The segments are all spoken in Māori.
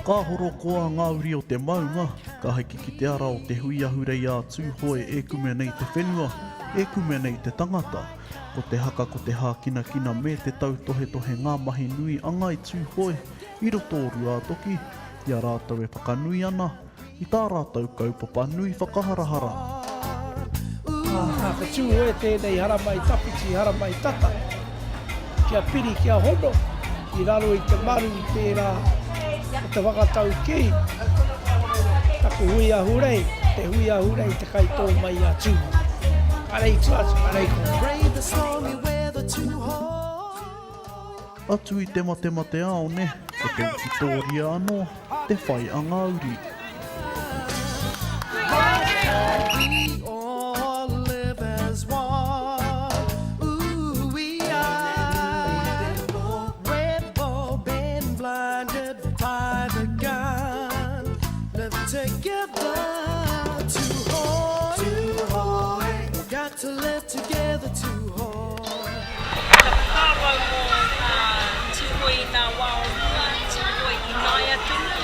Ka horo koa ngā uri o te maunga, ka heki ki te ara o te hui ahurei a tūhoe e kume nei te whenua, e kume nei te tangata. Ko te haka ko te hākina kina me te tau tohe tohe ngā mahi nui anga i tūhoe, i roto o rua toki, i a rātau e whakanui ana, i tā rātau kaupapa nui whakaharahara. Ka tūhoe tēnei hara mai tapiti, hara mai tata, kia piri, kia hono, i raro i te maru i tērā, o te whakatau ki. Taku hui ahurei, te hui ahurei te kaitō mai a tūhoe. Karei tuatu, karei Atu i te mate aone, ko te ukitoria anō, te whai anga uri. To live together to hold. Kawa mo tūhoi nā wao mua, tūhoi i nāia tuna,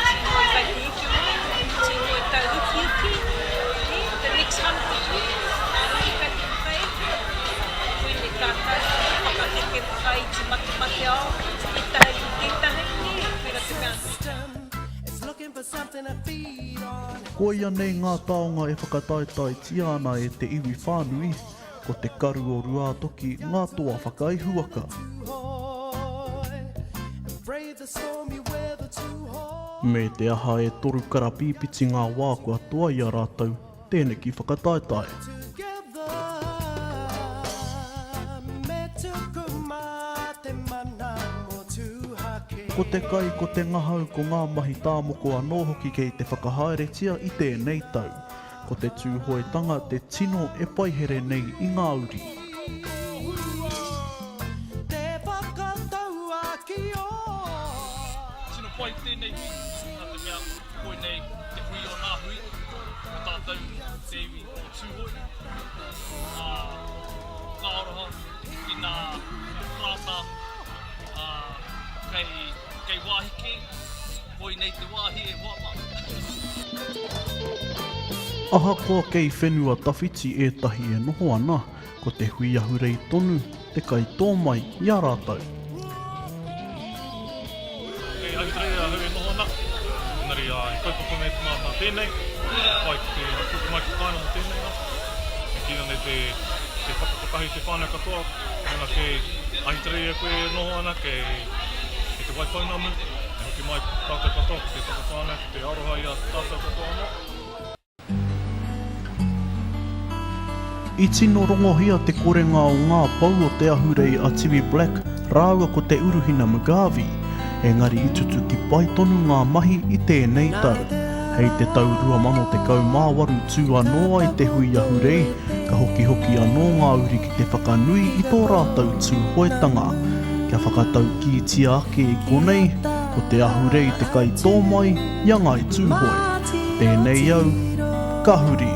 tūhoi kai te iki mo, tūhoi tau uki uki, the next 100 years, i kai te whai, koine tātou, whakaheke whai ti mate ao, i tahe ki tētahe ni, pera te mea. Ko ia nei ngā taonga e whakataetai tiana e te iwi whānui, ko te karu o rua toki ngā toa whakaihuaka. Me te aha e toru kara pīpiti ngā wā kua toa i a rātau, tēnei ki whakataetai. Ko te kai ko te ngahau ko ngā mahi tāmoko anō hoki kei te whakahaeretia i tēnei tau. Ko te tūhoetanga te tino e paihere nei i ngā uri. Tino pai tēnei hui, nā te mea koe nei te hui o ngā hui, o tātou te iwi o tūhoi. Ngā oroha, i ngā rāta, kei wāhiki, hoi nei te wāhi e wāma. Aha koa kei whenua tawhiti ētahi e noho ana, ko te hui ahurei tonu, te kai tō mai i a rātau. Kei ahurei ahau e noho ana, nari i kaupapa me te mātā tēnei, pai te kuku mai ki kāna mo tēnei na. E kina nei te whakapakahi te whānau katoa, ana kei ahurei e koe e noho ana, kei te waipaunamu, e hoki mai tātou katoa, te whakawhānau, te aroha i a tātou katoa ana. I tino rongohia te korenga o ngā pau o te ahurei a TV Black, rāua ko te uruhina Mugavi, engari i tutu ki pai tonu ngā mahi i tēnei tau. Hei te tau 2018 tū anō ai te hui ahurei, ka hoki anō ngā uri ki te whakanui i tō rātau tūhoetanga. Kia whakatau ki tia ake i konei, ko te ahurei te kai tō mai, ia ngai tūhoi. Tēnei au, ka huri.